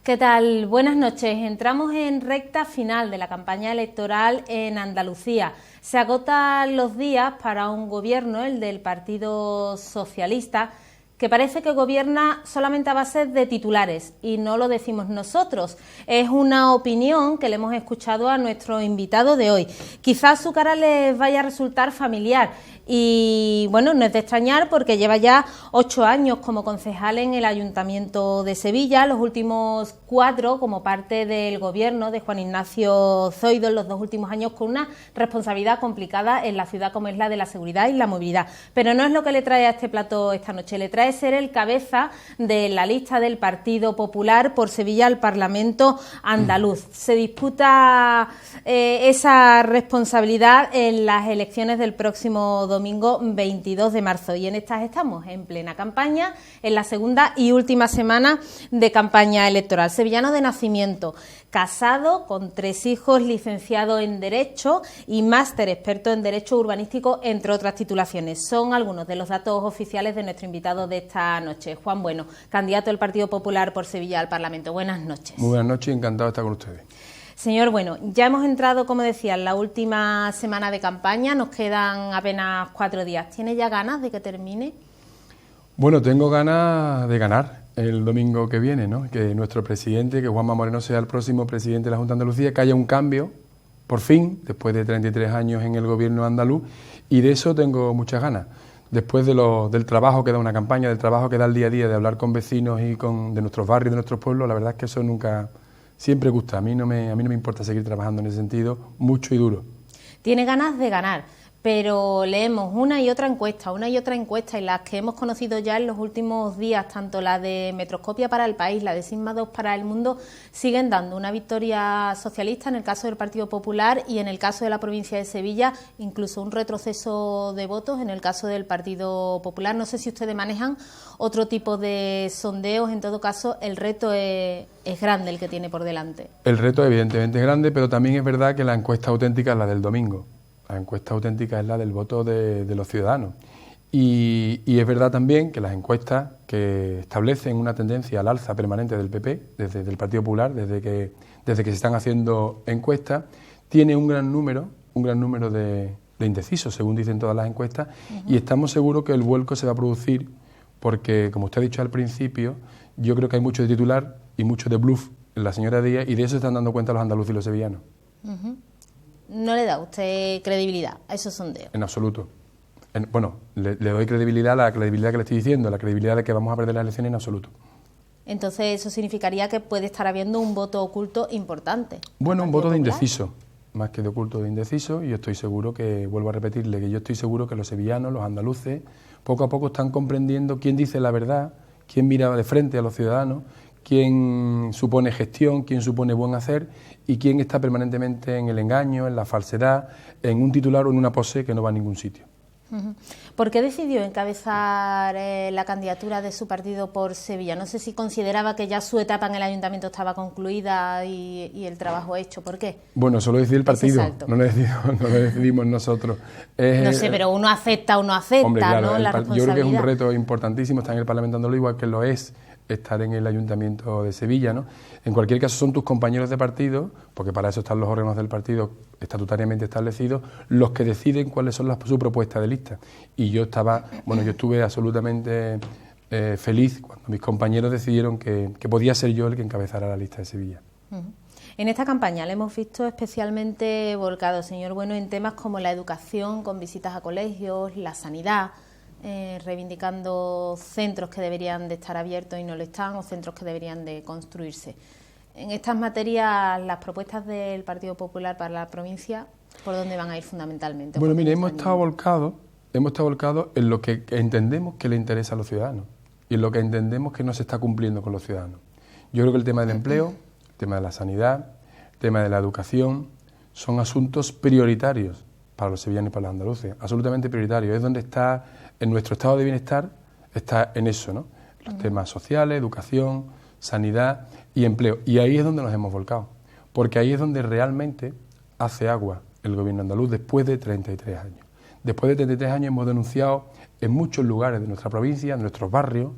¿Qué tal? Buenas noches. Entramos en recta final de la campaña electoral en Andalucía. Se agotan los días para un gobierno, el del Partido Socialista, que parece que gobierna solamente a base de titulares, y no lo decimos nosotros. Es una opinión que le hemos escuchado a nuestro invitado de hoy. Quizás su cara les vaya a resultar familiar y, bueno, no es de extrañar porque lleva ya 8 años como concejal en el Ayuntamiento de Sevilla, los últimos 4 como parte del gobierno de Juan Ignacio Zoido, en los 2 últimos años con una responsabilidad complicada en la ciudad como es la de la seguridad y la movilidad. Pero no es lo que le trae a este plató esta noche, le trae ser el cabeza de la lista del Partido Popular por Sevilla al Parlamento andaluz. Se disputa esa responsabilidad en las elecciones del próximo domingo 22 de marzo y en estas estamos en plena campaña, en la segunda y última semana de campaña electoral. Sevillano de nacimiento, casado con 3 hijos, licenciado en Derecho y máster experto en Derecho Urbanístico, entre otras titulaciones. Son algunos de los datos oficiales de nuestro invitado de esta noche. Juan Bueno, candidato del Partido Popular por Sevilla al Parlamento. Buenas noches. Muy buenas noches, encantado de estar con ustedes. Señor Bueno, ya hemos entrado, como decía, en la última semana de campaña, nos quedan apenas 4 días. ¿Tiene ya ganas de que termine? Bueno, tengo ganas de ganar el domingo que viene, ¿no? Que nuestro presidente, que Juanma Moreno sea el próximo presidente de la Junta de Andalucía, que haya un cambio, por fin, después de 33 años en el gobierno andaluz, y de eso tengo muchas ganas. Después del trabajo que da una campaña, del trabajo que da el día a día, de hablar con vecinos y de nuestros barrios, de nuestros pueblos, la verdad es que eso nunca, siempre gusta. A mí no me importa seguir trabajando en ese sentido, mucho y duro. Tiene ganas de ganar, pero leemos una y otra encuesta, y las que hemos conocido ya en los últimos días, tanto la de Metroscopia para el País, la de Sigma 2 para el Mundo, siguen dando una victoria socialista en el caso del Partido Popular y en el caso de la provincia de Sevilla, incluso un retroceso de votos en el caso del Partido Popular. No sé si ustedes manejan otro tipo de sondeos, en todo caso el reto es grande el que tiene por delante. El reto evidentemente es grande, pero también es verdad que la encuesta auténtica es la del domingo. La encuesta auténtica es la del voto de los ciudadanos. Y es verdad también que las encuestas que establecen una tendencia al alza permanente del PP, desde el Partido Popular, desde que se están haciendo encuestas, tiene un gran número de indecisos, según dicen todas las encuestas, y estamos seguros que el vuelco se va a producir porque, como usted ha dicho al principio, yo creo que hay mucho de titular y mucho de bluff en la señora Díaz, y de eso se están dando cuenta los andaluces y los sevillanos. ¿No le da usted credibilidad a esos sondeos? En absoluto. Le doy credibilidad a la credibilidad que le estoy diciendo, la credibilidad de que vamos a perder las elecciones en absoluto. Entonces eso significaría que puede estar habiendo un voto oculto importante. Bueno, un voto de indeciso, más que de oculto, de indeciso, y yo estoy seguro que, vuelvo a repetirle, que yo estoy seguro que los sevillanos, los andaluces, poco a poco están comprendiendo quién dice la verdad, quién mira de frente a los ciudadanos, quién supone gestión, quién supone buen hacer y quién está permanentemente en el engaño, en la falsedad, en un titular o en una pose que no va a ningún sitio. ¿Por qué decidió encabezar la candidatura de su partido por Sevilla? No sé si consideraba que ya su etapa en el ayuntamiento estaba concluida y el trabajo hecho. ¿Por qué? Bueno, solo decidió el partido, no lo decidimos nosotros. No sé, pero uno acepta o no acepta, hombre, claro, ¿no? La responsabilidad. Yo creo que es un reto importantísimo estar en el Parlamento andaluz, igual que lo es estar en el Ayuntamiento de Sevilla, ¿no? En cualquier caso son tus compañeros de partido, porque para eso están los órganos del partido estatutariamente establecidos, los que deciden cuáles son su propuesta de lista. Y yo estuve absolutamente feliz cuando mis compañeros decidieron que podía ser yo el que encabezara la lista de Sevilla. En esta campaña le hemos visto especialmente volcado, señor Bueno, en temas como la educación, con visitas a colegios, la sanidad, reivindicando centros que deberían de estar abiertos y no lo están, o centros que deberían de construirse. En estas materias, las propuestas del Partido Popular para la provincia, ¿por dónde van a ir fundamentalmente? Bueno, mire, hemos estado volcados en lo que entendemos que le interesa a los ciudadanos y en lo que entendemos que no se está cumpliendo con los ciudadanos. Yo creo que el tema del empleo, el tema de la sanidad, el tema de la educación, son asuntos prioritarios para los sevillanos y para los andaluces, absolutamente prioritarios. Es donde está, en nuestro estado de bienestar, está en eso, ¿no? Los temas sociales, educación, sanidad y empleo. Y ahí es donde nos hemos volcado, porque ahí es donde realmente hace agua el gobierno andaluz después de 33 años. Después de 33 años hemos denunciado en muchos lugares de nuestra provincia, en nuestros barrios,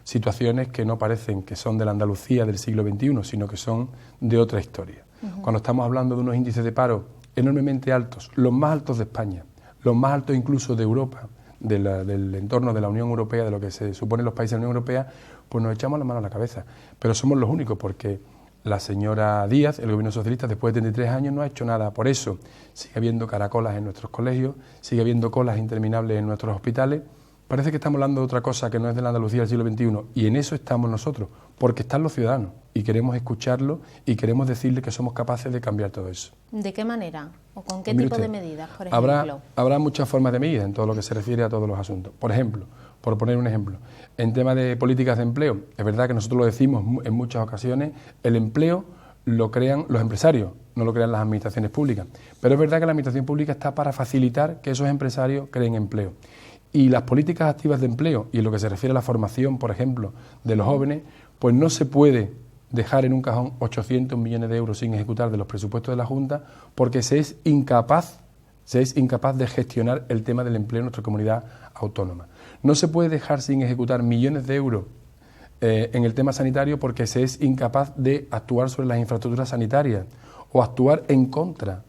situaciones que no parecen que son de la Andalucía del siglo XXI, sino que son de otra historia. Cuando estamos hablando de unos índices de paro enormemente altos, los más altos de España, los más altos incluso de Europa, del entorno de la Unión Europea, de lo que se supone los países de la Unión Europea, pues nos echamos la mano a la cabeza. Pero somos los únicos, porque la señora Díaz, el gobierno socialista, después de 33 años no ha hecho nada por eso. Sigue habiendo caracolas en nuestros colegios, sigue habiendo colas interminables en nuestros hospitales. Parece que estamos hablando de otra cosa que no es de la Andalucía del siglo XXI, y en eso estamos nosotros, porque están los ciudadanos, y queremos escucharlos y queremos decirles que somos capaces de cambiar todo eso. ¿De qué manera? ¿O con qué tipo de medidas, por ejemplo? Habrá muchas formas de medidas en todo lo que se refiere a todos los asuntos. Por ejemplo, por poner un ejemplo, en tema de políticas de empleo, es verdad que nosotros lo decimos en muchas ocasiones, el empleo lo crean los empresarios, no lo crean las administraciones públicas. Pero es verdad que la administración pública está para facilitar que esos empresarios creen empleo. Y las políticas activas de empleo, y en lo que se refiere a la formación, por ejemplo, de los jóvenes, pues no se puede dejar en un cajón 800 millones de euros sin ejecutar de los presupuestos de la Junta, porque se es incapaz de gestionar el tema del empleo en nuestra comunidad autónoma. No se puede dejar sin ejecutar millones de euros en el tema sanitario, porque se es incapaz de actuar sobre las infraestructuras sanitarias o actuar en contra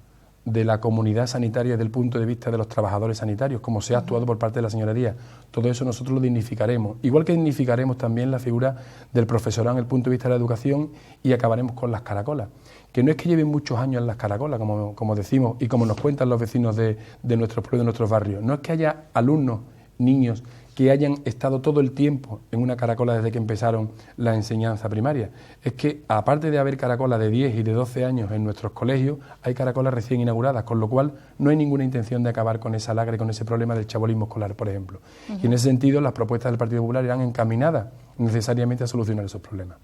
de la comunidad sanitaria desde el punto de vista de los trabajadores sanitarios, como se ha actuado por parte de la señora Díaz. Todo eso nosotros lo dignificaremos, igual que dignificaremos también la figura del profesorado en el punto de vista de la educación, y acabaremos con las caracolas, que no es que lleven muchos años en las caracolas, como decimos y como nos cuentan los vecinos de nuestros pueblos, de nuestros barrios. No es que haya alumnos, niños, que hayan estado todo el tiempo en una caracola desde que empezaron la enseñanza primaria. Es que, aparte de haber caracolas de 10 y de 12 años en nuestros colegios, hay caracolas recién inauguradas, con lo cual no hay ninguna intención de acabar con esa lacra y con ese problema del chabolismo escolar, por ejemplo. Y en ese sentido, las propuestas del Partido Popular irán encaminadas necesariamente a solucionar esos problemas.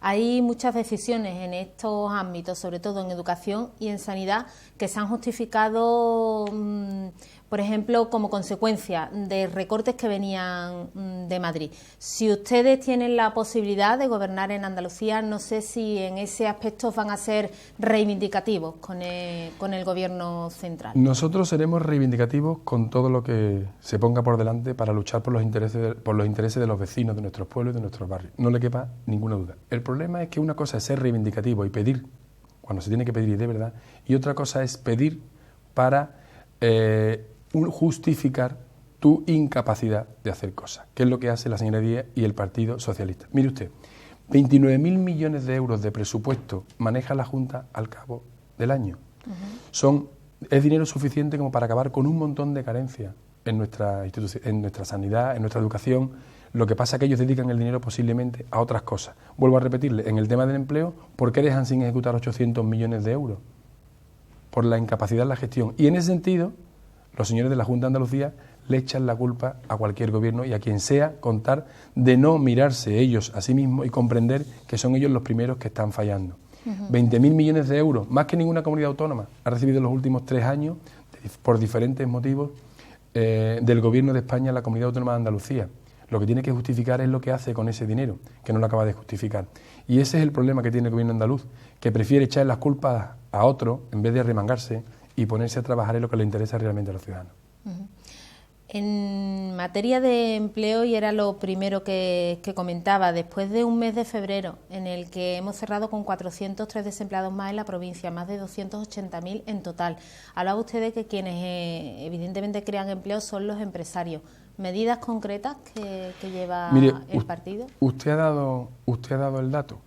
Hay muchas decisiones en estos ámbitos, sobre todo en educación y en sanidad, que se han justificado, por ejemplo, como consecuencia de recortes que venían de Madrid. Si ustedes tienen la posibilidad de gobernar en Andalucía, no sé si en ese aspecto van a ser reivindicativos con el gobierno central. Nosotros seremos reivindicativos con todo lo que se ponga por delante para luchar por los intereses de los vecinos de nuestros pueblos y de nuestros barrios. No le quepa ninguna duda. El problema es que una cosa es ser reivindicativo y pedir cuando se tiene que pedir y de verdad, y otra cosa es pedir para justificar tu incapacidad de hacer cosas, que es lo que hace la señora Díaz y el Partido Socialista. Mire usted, 29.000 millones de euros de presupuesto maneja la Junta al cabo del año. Es dinero suficiente como para acabar con un montón de carencias en nuestra sanidad, en nuestra educación. Lo que pasa es que ellos dedican el dinero posiblemente a otras cosas. Vuelvo a repetirle, en el tema del empleo, ¿por qué dejan sin ejecutar 800 millones de euros? Por la incapacidad en la gestión. Y en ese sentido, los señores de la Junta de Andalucía le echan la culpa a cualquier gobierno y a quien sea, contar de no mirarse ellos a sí mismos y comprender que son ellos los primeros que están fallando. 20.000 millones de euros, más que ninguna comunidad autónoma, ha recibido en los últimos 3 años, por diferentes motivos, del Gobierno de España la Comunidad Autónoma de Andalucía. Lo que tiene que justificar es lo que hace con ese dinero, que no lo acaba de justificar. Y ese es el problema que tiene el gobierno andaluz, que prefiere echar las culpas a otro en vez de arremangarse y ponerse a trabajar en lo que le interesa realmente a los ciudadanos. En materia de empleo, y era lo primero que comentaba, después de un mes de febrero en el que hemos cerrado con 403 desempleados más en la provincia, más de 280.000 en total, hablaba usted de que quienes evidentemente crean empleo son los empresarios. ¿Medidas concretas que lleva el partido? Usted ha dado el dato.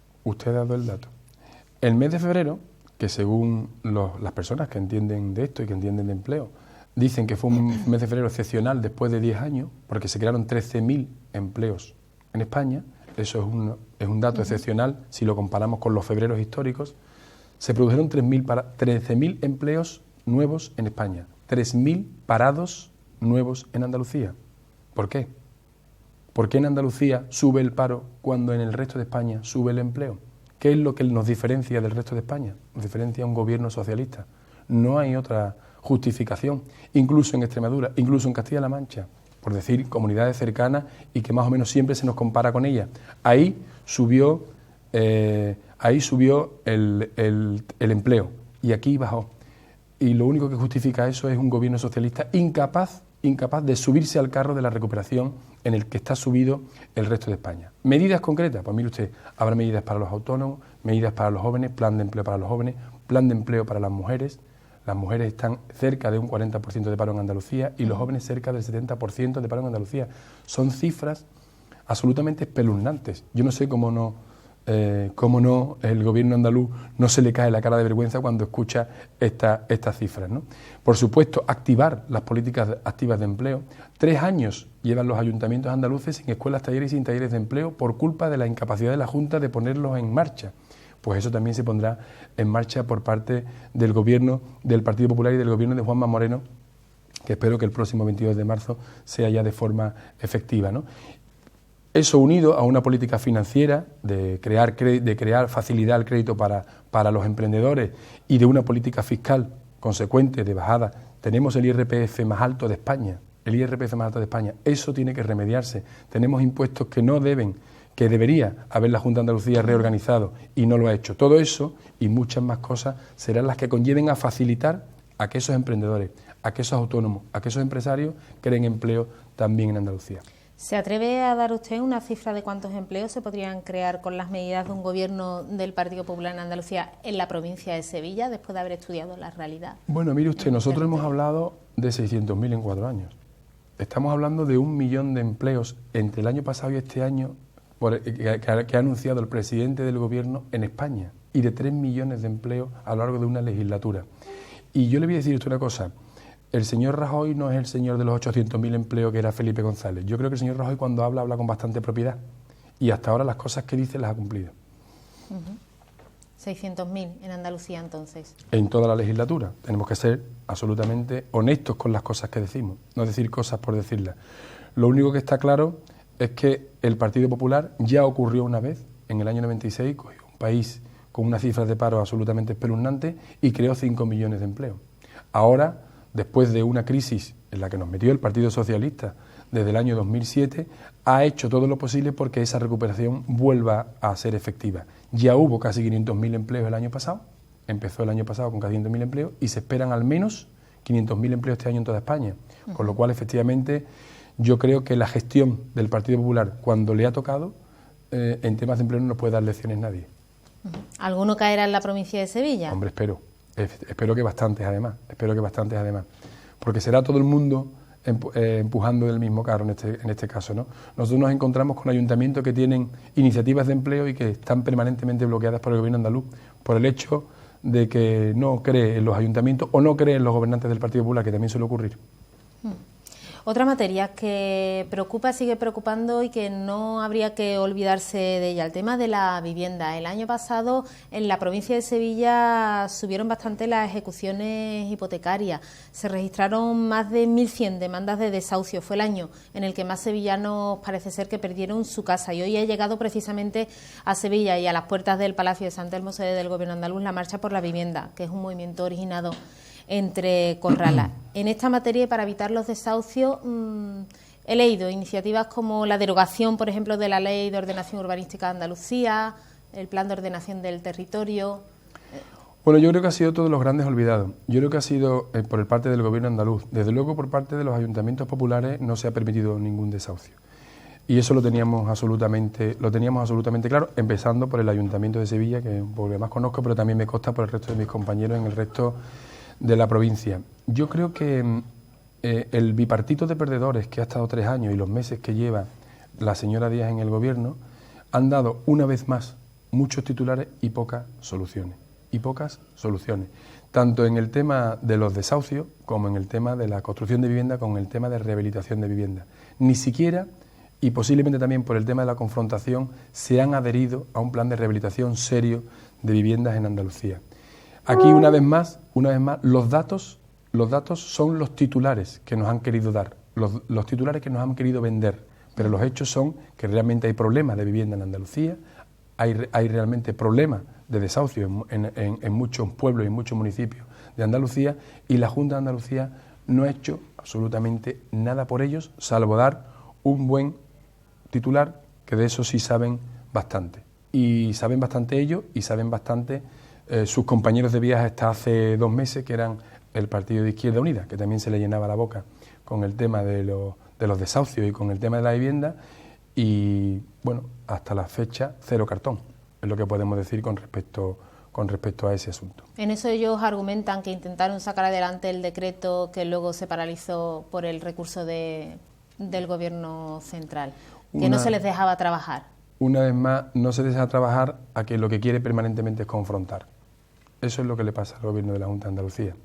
El mes de febrero, que según las personas que entienden de esto y que entienden de empleo, dicen que fue un mes de febrero excepcional después de 10 años, porque se crearon 13.000 empleos en España. Eso es un dato excepcional si lo comparamos con los febreros históricos. Se produjeron 13.000 empleos nuevos en España, 3.000 parados nuevos en Andalucía. ¿Por qué? ¿Por qué en Andalucía sube el paro cuando en el resto de España sube el empleo? ¿Qué es lo que nos diferencia del resto de España? Nos diferencia un gobierno socialista. No hay otra justificación. Incluso en Extremadura, incluso en Castilla-La Mancha, por decir comunidades cercanas y que más o menos siempre se nos compara con ellas. Ahí subió el empleo y aquí bajó. Y lo único que justifica eso es un gobierno socialista incapaz incapaz de subirse al carro de la recuperación en el que está subido el resto de España. ¿Medidas concretas? Pues mire usted, habrá medidas para los autónomos, medidas para los jóvenes, plan de empleo para los jóvenes, plan de empleo para las mujeres. Las mujeres están cerca de un 40% de paro en Andalucía y los jóvenes cerca del 70% de paro en Andalucía. Son cifras absolutamente espeluznantes. Yo no sé cómo no el gobierno andaluz no se le cae la cara de vergüenza cuando escucha estas cifras, ¿no? Por supuesto, activar las políticas activas de empleo. 3 años llevan los ayuntamientos andaluces sin escuelas, talleres y sin talleres de empleo por culpa de la incapacidad de la Junta de ponerlos en marcha. Pues eso también se pondrá en marcha por parte del gobierno del Partido Popular y del gobierno de Juanma Moreno, que espero que el próximo 22 de marzo sea ya de forma efectiva, ¿no? Eso unido a una política financiera de crear facilidad al crédito para los emprendedores y de una política fiscal consecuente de bajada. Tenemos el IRPF más alto de España, Eso tiene que remediarse. Tenemos impuestos que debería haber la Junta de Andalucía reorganizado y no lo ha hecho. Todo eso y muchas más cosas serán las que conlleven a facilitar a que esos emprendedores, a que esos autónomos, a que esos empresarios creen empleo también en Andalucía. ¿Se atreve a dar usted una cifra de cuántos empleos se podrían crear con las medidas de un gobierno del Partido Popular en Andalucía en la provincia de Sevilla, después de haber estudiado la realidad? Bueno, mire usted, nosotros hemos hablado de 600.000 en 4 años. Estamos hablando de 1 millón de empleos entre el año pasado y este año que ha anunciado el presidente del gobierno en España y de 3 millones de empleos a lo largo de una legislatura. Y yo le voy a decir usted una cosa. El señor Rajoy no es el señor de los 800.000 empleos que era Felipe González. Yo creo que el señor Rajoy cuando habla con bastante propiedad y hasta ahora las cosas que dice las ha cumplido. 600.000 en Andalucía entonces. En toda la legislatura. Tenemos que ser absolutamente honestos con las cosas que decimos, no decir cosas por decirlas. Lo único que está claro es que el Partido Popular ya ocurrió una vez, en el año 96, cogió un país con unas cifras de paro absolutamente espeluznantes y creó 5 millones de empleos. Ahora, después de una crisis en la que nos metió el Partido Socialista desde el año 2007, ha hecho todo lo posible porque esa recuperación vuelva a ser efectiva. Ya hubo casi 500.000 empleos el año pasado, empezó el año pasado con casi 500.000 empleos y se esperan al menos 500.000 empleos este año en toda España. Con lo cual, efectivamente, yo creo que la gestión del Partido Popular, cuando le ha tocado, en temas de empleo no nos puede dar lecciones nadie. ¿Alguno caerá en la provincia de Sevilla? Hombre, espero que bastantes además, porque será todo el mundo empujando del mismo carro en este caso, ¿no? Nosotros nos encontramos con ayuntamientos que tienen iniciativas de empleo y que están permanentemente bloqueadas por el gobierno andaluz por el hecho de que no cree en los ayuntamientos o no cree en los gobernantes del Partido Popular, que también suele ocurrir. Otra materia que sigue preocupando y que no habría que olvidarse de ella, el tema de la vivienda. El año pasado en la provincia de Sevilla subieron bastante las ejecuciones hipotecarias. Se registraron más de 1.100 demandas de desahucio. Fue el año en el que más sevillanos parece ser que perdieron su casa. Y hoy ha llegado precisamente a Sevilla y a las puertas del Palacio de San Telmo, sede del Gobierno andaluz, la Marcha por la Vivienda, que es un movimiento originado entre corralas. En esta materia, y para evitar los desahucios, he leído iniciativas como la derogación, por ejemplo, de la Ley de Ordenación Urbanística de Andalucía, el Plan de Ordenación del Territorio. Bueno, yo creo que ha sido todos los grandes olvidados. Yo creo que ha sido por parte del Gobierno andaluz. Desde luego, por parte de los ayuntamientos populares no se ha permitido ningún desahucio. Y eso lo teníamos absolutamente claro, empezando por el Ayuntamiento de Sevilla, que porque más conozco, pero también me consta por el resto de mis compañeros en el resto de la provincia. Yo creo que el bipartito de perdedores que ha estado 3 años y los meses que lleva la señora Díaz en el gobierno han dado una vez más muchos titulares y pocas soluciones. Tanto en el tema de los desahucios como en el tema de la construcción de vivienda, como en el tema de rehabilitación de vivienda. Ni siquiera, y posiblemente también por el tema de la confrontación, se han adherido a un plan de rehabilitación serio de viviendas en Andalucía. Aquí, una vez más, los datos son los titulares que nos han querido dar, los titulares que nos han querido vender, pero los hechos son que realmente hay problemas de vivienda en Andalucía, hay realmente problemas de desahucio en muchos pueblos y en muchos municipios de Andalucía, y la Junta de Andalucía no ha hecho absolutamente nada por ellos, salvo dar un buen titular, que de eso sí saben bastante. Y saben bastante ellos y saben bastante sus compañeros de viaje hasta hace 2 meses, que eran el Partido de Izquierda Unida, que también se le llenaba la boca con el tema de los desahucios y con el tema de la vivienda, y bueno, hasta la fecha, cero cartón, es lo que podemos decir con respecto a ese asunto. En eso ellos argumentan que intentaron sacar adelante el decreto que luego se paralizó por el recurso del Gobierno central, que no se les dejaba trabajar. Una vez más, no se deja trabajar a quien lo que quiere permanentemente es confrontar. Eso es lo que le pasa al Gobierno de la Junta de Andalucía.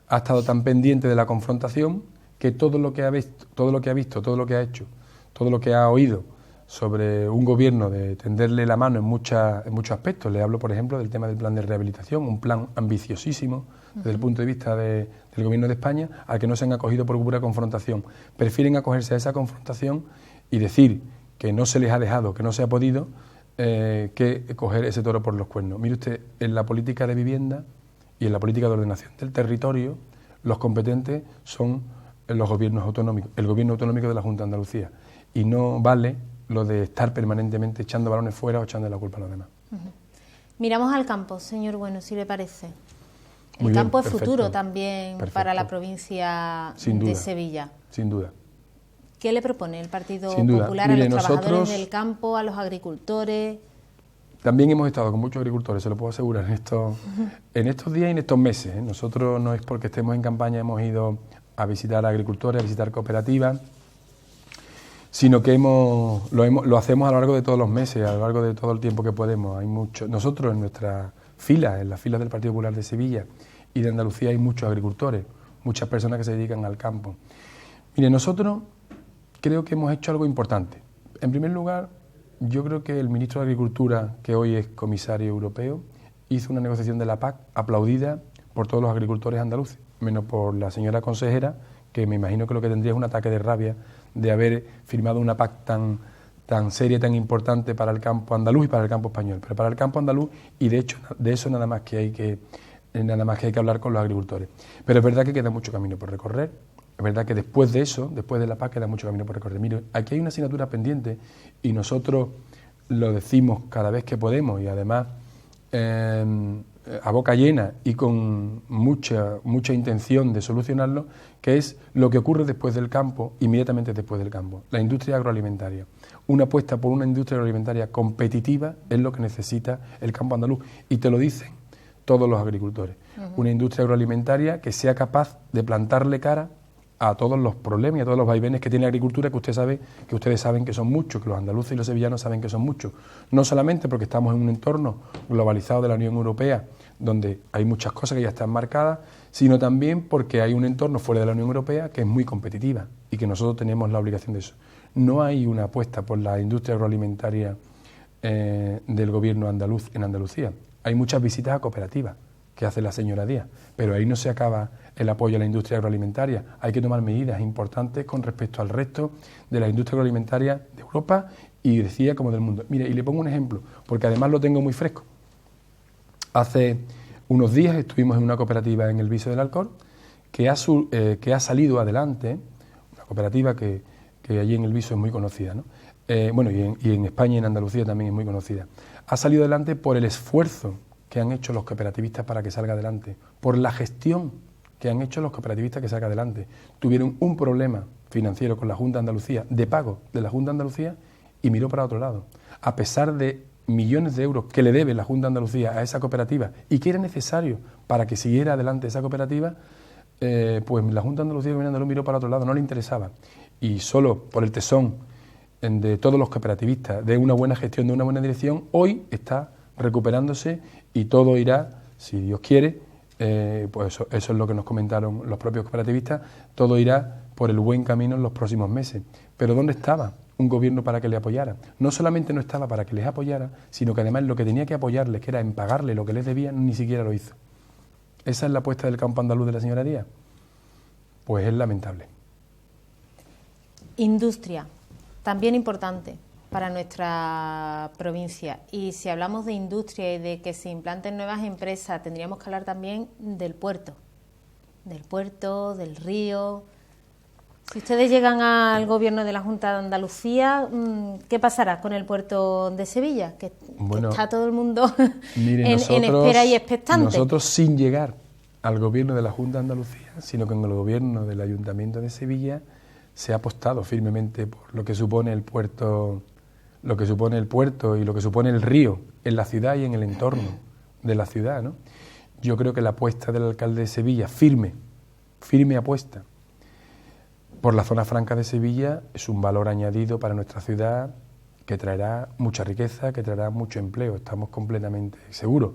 Ha estado tan pendiente de la confrontación que todo lo que ha visto, todo lo que ha hecho, todo lo que ha oído sobre un gobierno de tenderle la mano en muchos aspectos. Le hablo, por ejemplo, del tema del plan de rehabilitación, un plan ambiciosísimo desde el punto de vista del Gobierno de España, al que no se han acogido por pura confrontación. Prefieren acogerse a esa confrontación y decir que no se les ha dejado, que no se ha podido, que coger ese toro por los cuernos. Mire usted, en la política de vivienda y en la política de ordenación del territorio, los competentes son los gobiernos autonómicos, el Gobierno autonómico de la Junta de Andalucía. Y no vale lo de estar permanentemente echando balones fuera o echando la culpa a los demás. Miramos al campo, señor Bueno, si le parece. Muy el bien, campo es perfecto, futuro también para la provincia de Sevilla. Sin duda. ¿Qué le propone el Partido Sin Popular duda. a los trabajadores del campo, a los agricultores? También hemos estado con muchos agricultores, se lo puedo asegurar, en estos días y en estos meses. Nosotros no es porque estemos en campaña, hemos ido a visitar a agricultores, a visitar cooperativas, sino que lo hacemos a lo largo de todos los meses, a lo largo de todo el tiempo que podemos. Nosotros en nuestras filas, en las filas del Partido Popular de Sevilla y de Andalucía, hay muchos agricultores, muchas personas que se dedican al campo. Mire, nosotros creo que hemos hecho algo importante. En primer lugar, yo creo que el ministro de Agricultura, que hoy es comisario europeo, hizo una negociación de la PAC aplaudida por todos los agricultores andaluces, menos por la señora consejera, que me imagino que lo que tendría es un ataque de rabia de haber firmado una PAC tan seria, tan importante para el campo andaluz y para el campo español, pero para el campo andaluz, y de hecho de eso nada más que hay que hablar con los agricultores. Pero es verdad que queda mucho camino por recorrer. Es verdad que después de eso, después de la PAC, queda mucho camino por recorrer. Mire, aquí hay una asignatura pendiente y nosotros lo decimos cada vez que podemos, y además a boca llena y con mucha intención de solucionarlo, que es lo que ocurre después del campo, inmediatamente después del campo, la industria agroalimentaria. Una apuesta por una industria agroalimentaria competitiva es lo que necesita el campo andaluz, y te lo dicen todos los agricultores. Una industria agroalimentaria que sea capaz de plantarle cara a todos los problemas y a todos los vaivenes que tiene la agricultura, que ustedes saben que son muchos, que los andaluces y los sevillanos saben que son muchos. No solamente porque estamos en un entorno globalizado de la Unión Europea, donde hay muchas cosas que ya están marcadas, sino también porque hay un entorno fuera de la Unión Europea que es muy competitiva y que nosotros tenemos la obligación de eso. No hay una apuesta por la industria agroalimentaria del gobierno andaluz en Andalucía. Hay muchas visitas a cooperativas que hace la señora Díaz, pero ahí no se acaba el apoyo a la industria agroalimentaria. Hay que tomar medidas importantes con respecto al resto de la industria agroalimentaria de Europa y, decía, como del mundo. Mire, y le pongo un ejemplo, porque además lo tengo muy fresco. Hace unos días estuvimos en una cooperativa en el Viso del Alcor que ha salido adelante, una cooperativa que allí en el Viso es muy conocida, ¿no? Y en España y en Andalucía también es muy conocida. Ha salido adelante por el esfuerzo que han hecho los cooperativistas para que salga adelante, por la gestión que han hecho los cooperativistas que salga adelante. Tuvieron un problema financiero con la Junta de Andalucía, de pago de la Junta de Andalucía, y miró para otro lado. A pesar de millones de euros que le debe la Junta de Andalucía a esa cooperativa y que era necesario para que siguiera adelante esa cooperativa, pues la Junta de Andalucía, el Gobierno andaluz, miró para otro lado, no le interesaba. Y solo por el tesón de todos los cooperativistas, de una buena gestión, de una buena dirección, hoy está recuperándose y todo irá, si Dios quiere, pues eso es lo que nos comentaron los propios cooperativistas, todo irá por el buen camino en los próximos meses. Pero ¿dónde estaba un gobierno para que le apoyara? No solamente no estaba para que les apoyara, sino que además lo que tenía que apoyarles, que era en pagarle lo que les debían, ni siquiera lo hizo. ¿Esa es la apuesta del campo andaluz de la señora Díaz? Pues es lamentable. Industria, también importante para nuestra provincia. Y si hablamos de industria y de que se implanten nuevas empresas, tendríamos que hablar también del puerto, del río. Si ustedes llegan al gobierno de la Junta de Andalucía, ¿qué pasará con el puerto de Sevilla? Que está todo el mundo en espera y expectante. Nosotros, sin llegar al gobierno de la Junta de Andalucía, sino que en el gobierno del Ayuntamiento de Sevilla se ha apostado firmemente por lo que supone el puerto, y lo que supone el río en la ciudad y en el entorno de la ciudad, ¿no? Yo creo que la apuesta del alcalde de Sevilla, firme apuesta por la zona franca de Sevilla, es un valor añadido para nuestra ciudad que traerá mucha riqueza, que traerá mucho empleo. Estamos completamente seguros.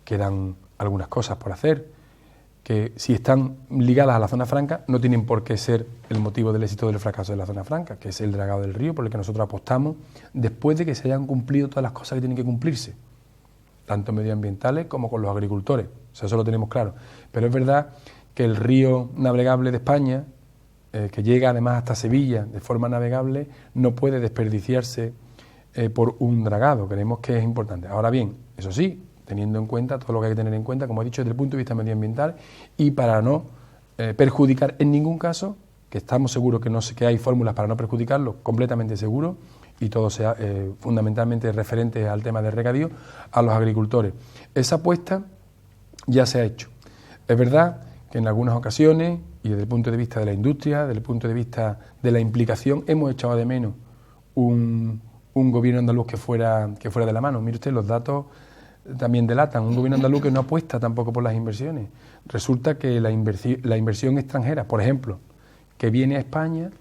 Quedan algunas cosas por hacer, que si están ligadas a la zona franca no tienen por qué ser el motivo del éxito o del fracaso de la zona franca, que es el dragado del río por el que nosotros apostamos después de que se hayan cumplido todas las cosas que tienen que cumplirse, tanto medioambientales como con los agricultores. O sea, eso lo tenemos claro. Pero es verdad que el río navegable de España, que llega además hasta Sevilla de forma navegable, no puede desperdiciarse por un dragado. Creemos que es importante. Ahora bien, eso sí, teniendo en cuenta todo lo que hay que tener en cuenta, como he dicho, desde el punto de vista medioambiental, y para no perjudicar en ningún caso, que estamos seguros que hay fórmulas para no perjudicarlo, completamente seguros, y todo sea fundamentalmente referente al tema del regadío, a los agricultores. Esa apuesta ya se ha hecho. Es verdad que en algunas ocasiones, y desde el punto de vista de la industria, desde el punto de vista de la implicación, hemos echado de menos un gobierno andaluz que fuera de la mano. Mire usted, los datos también delatan un gobierno andaluz que no apuesta tampoco por las inversiones. Resulta que la inversión extranjera, por ejemplo, que viene a España,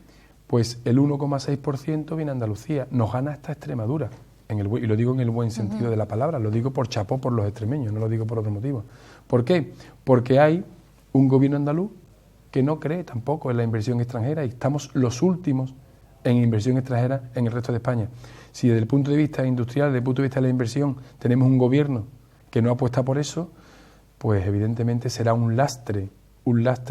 pues el 1,6% viene a Andalucía, nos gana hasta Extremadura, y lo digo en el buen sentido de la palabra, lo digo por chapó por los extremeños, no lo digo por otro motivo. ¿Por qué? Porque hay un gobierno andaluz que no cree tampoco en la inversión extranjera y estamos los últimos en inversión extranjera en el resto de España. Si desde el punto de vista industrial, desde el punto de vista de la inversión, tenemos un gobierno que no apuesta por eso, pues evidentemente será un lastre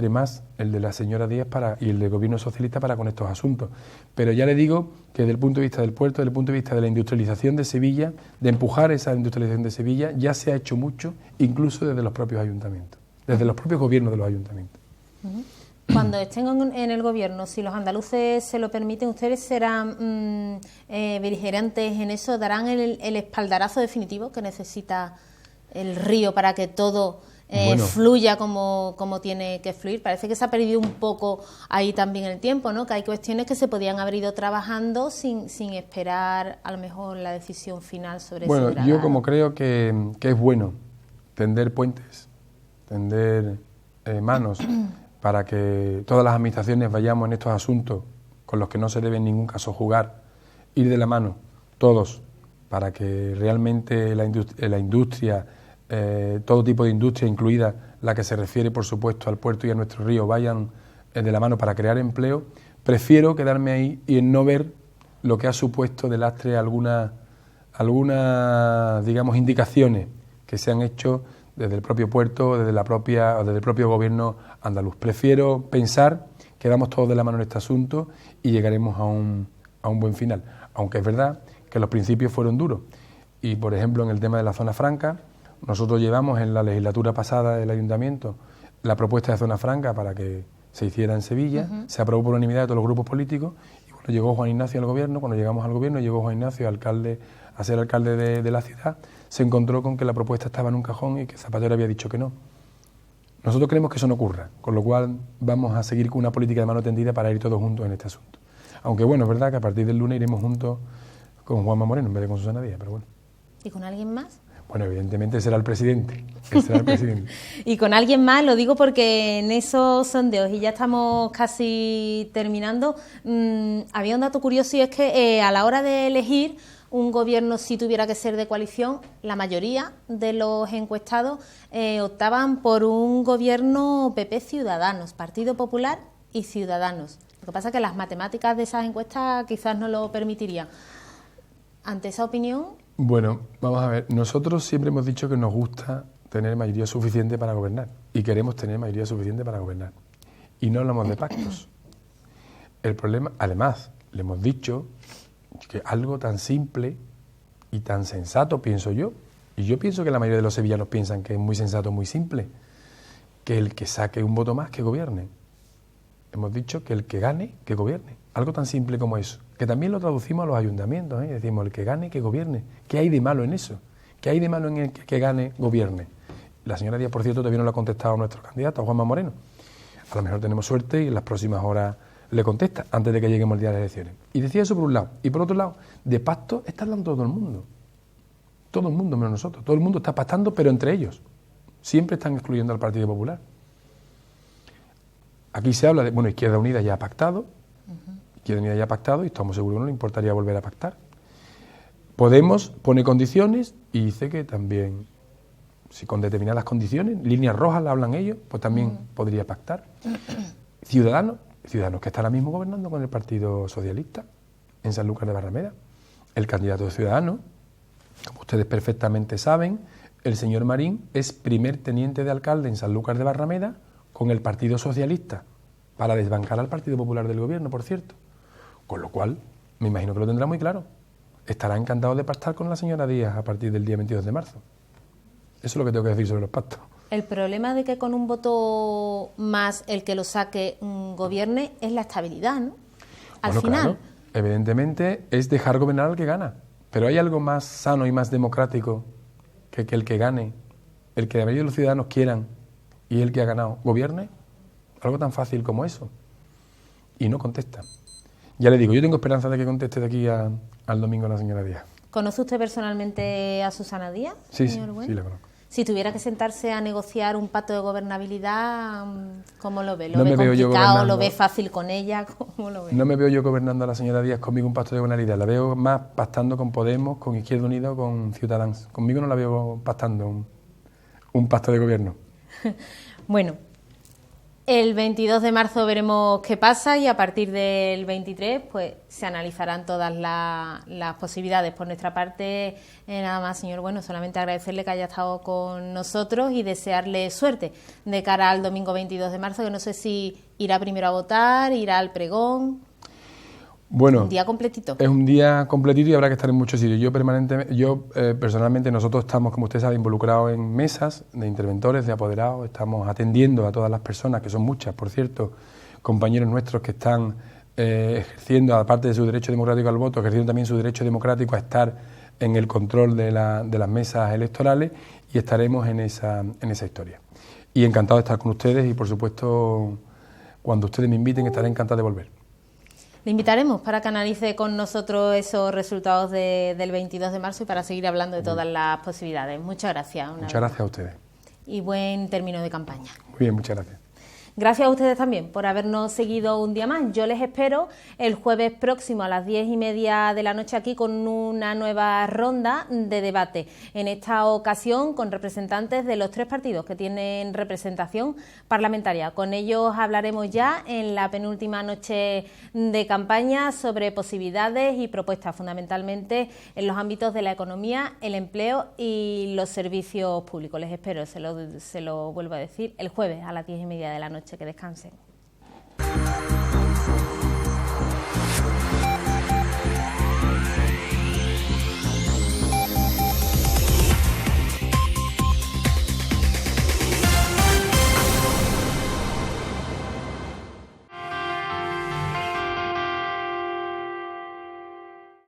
más el de la señora Díaz y el del gobierno socialista para con estos asuntos. Pero ya le digo que desde el punto de vista del puerto, desde el punto de vista de la industrialización de Sevilla, de empujar esa industrialización de Sevilla, ya se ha hecho mucho, incluso desde los propios ayuntamientos, desde los propios gobiernos de los ayuntamientos. Cuando estén en el gobierno, si los andaluces se lo permiten, ¿ustedes serán beligerantes en eso? ¿Darán el espaldarazo definitivo que necesita el río para que todo fluya como tiene que fluir? Parece que se ha perdido un poco ahí también el tiempo, ¿no? Que hay cuestiones que se podían haber ido trabajando sin esperar a lo mejor la decisión final sobre ese dragado. Yo como creo que es bueno tender puentes, tender manos para que todas las administraciones vayamos en estos asuntos con los que no se debe en ningún caso jugar, ir de la mano todos para que realmente la industria, todo tipo de industria, incluida la que se refiere por supuesto al puerto y a nuestro río, vayan de la mano para crear empleo. Prefiero quedarme ahí y en no ver lo que ha supuesto de lastre algunas digamos indicaciones que se han hecho desde el propio puerto o desde el propio gobierno andaluz. Prefiero pensar que vamos todos de la mano en este asunto y llegaremos a un buen final, aunque es verdad que los principios fueron duros. Y por ejemplo en el tema de la zona franca, nosotros llevamos en la legislatura pasada del ayuntamiento la propuesta de zona franca para que se hiciera en Sevilla, se aprobó por unanimidad de todos los grupos políticos y cuando llegó Juan Ignacio al gobierno, cuando llegamos al gobierno, llegó Juan Ignacio a ser alcalde de la ciudad, se encontró con que la propuesta estaba en un cajón y que Zapatero había dicho que no. Nosotros creemos que eso no ocurra, con lo cual vamos a seguir con una política de mano tendida para ir todos juntos en este asunto. Aunque bueno, es verdad que a partir del lunes iremos juntos con Juanma Moreno en vez de con Susana Díaz, pero bueno. ¿Y con alguien más? Bueno, evidentemente será el presidente. Y con alguien más, lo digo porque en esos sondeos, y ya estamos casi terminando, había un dato curioso y es que a la hora de elegir un gobierno, si tuviera que ser de coalición, la mayoría de los encuestados optaban por un gobierno PP Ciudadanos, Partido Popular y Ciudadanos. Lo que pasa es que las matemáticas de esas encuestas quizás no lo permitirían. Ante esa opinión... Bueno, vamos a ver, nosotros siempre hemos dicho que nos gusta tener mayoría suficiente para gobernar y queremos tener mayoría suficiente para gobernar. Y no hablamos de pactos. El problema, además, le hemos dicho que algo tan simple y tan sensato, pienso yo, y yo pienso que la mayoría de los sevillanos piensan que es muy sensato, muy simple, que el que saque un voto más, que gobierne. Hemos dicho que el que gane, que gobierne. Algo tan simple como eso, que también lo traducimos a los ayuntamientos, ¿eh? Decimos, el que gane, que gobierne. ¿Qué hay de malo en eso? ¿Qué hay de malo en el que gane, gobierne? La señora Díaz, por cierto, todavía no le ha contestado a nuestro candidato, a Juanma Moreno. A lo mejor tenemos suerte y en las próximas horas le contesta, antes de que lleguemos al día de las elecciones. Y decía eso por un lado. Y por otro lado, de pacto está hablando todo el mundo. Todo el mundo, menos nosotros. Todo el mundo está pactando, pero entre ellos. Siempre están excluyendo al Partido Popular. Aquí se habla de, bueno, Izquierda Unida ya ha pactado, Izquierda Unida ya ha pactado y estamos seguros que no le importaría volver a pactar. Podemos pone condiciones y dice que también, si con determinadas condiciones, líneas rojas la hablan ellos, pues también podría pactar. Ciudadanos que está ahora mismo gobernando con el Partido Socialista en Sanlúcar de Barrameda. El candidato de Ciudadanos, como ustedes perfectamente saben, el señor Marín es primer teniente de alcalde en Sanlúcar de Barrameda con el Partido Socialista, para desbancar al Partido Popular del Gobierno, por cierto. Con lo cual, me imagino que lo tendrá muy claro. Estará encantado de pactar con la señora Díaz a partir del día 22 de marzo. Eso es lo que tengo que decir sobre los pactos. El problema de que con un voto más el que lo saque gobierne es la estabilidad, ¿no? Al final. Claro, evidentemente es dejar gobernar al que gana. Pero ¿hay algo más sano y más democrático que el que gane, el que la mayoría de los ciudadanos quieran y el que ha ganado gobierne? Algo tan fácil como eso. Y no contesta. Ya le digo, yo tengo esperanza de que conteste de aquí al domingo la señora Díaz. ¿Conoce usted personalmente a Susana Díaz? Sí, sí, sí, la conozco. Si tuviera que sentarse a negociar un pacto de gobernabilidad, ¿cómo lo ve? ¿Lo ve complicado? ¿Lo ve fácil con ella? ¿Cómo lo ve? No me veo yo gobernando a la señora Díaz conmigo un pacto de gobernabilidad. La veo más pactando con Podemos, con Izquierda Unida o con Ciudadanos. Conmigo no la veo pactando un pacto de gobierno. Bueno, el 22 de marzo veremos qué pasa y a partir del 23 pues se analizarán todas las posibilidades. Por nuestra parte, nada más, señor Bueno, solamente agradecerle que haya estado con nosotros y desearle suerte de cara al domingo 22 de marzo, que no sé si irá primero a votar, irá al pregón. Bueno, un día completito. Es un día completito y habrá que estar en muchos sitios. Personalmente, nosotros estamos, como usted sabe, involucrados en mesas de interventores, de apoderados, estamos atendiendo a todas las personas, que son muchas, por cierto, compañeros nuestros que están ejerciendo, aparte de su derecho democrático al voto, ejerciendo también su derecho democrático a estar en el control de las mesas electorales, y estaremos en esa historia. Y encantado de estar con ustedes y, por supuesto, cuando ustedes me inviten, estaré encantado de volver. Le invitaremos para que analice con nosotros esos resultados del 22 de marzo y para seguir hablando de todas las posibilidades. Muchas gracias. Muchas gracias a ustedes. Y buen término de campaña. Muy bien, muchas gracias. Gracias a ustedes también por habernos seguido un día más. Yo les espero el jueves próximo a las 10:30 de la noche aquí con una nueva ronda de debate. En esta ocasión con representantes de los 3 partidos que tienen representación parlamentaria. Con ellos hablaremos ya en la penúltima noche de campaña sobre posibilidades y propuestas, fundamentalmente en los ámbitos de la economía, el empleo y los servicios públicos. Les espero, se lo vuelvo a decir, el jueves a las 10:30 de la noche. Que descansen.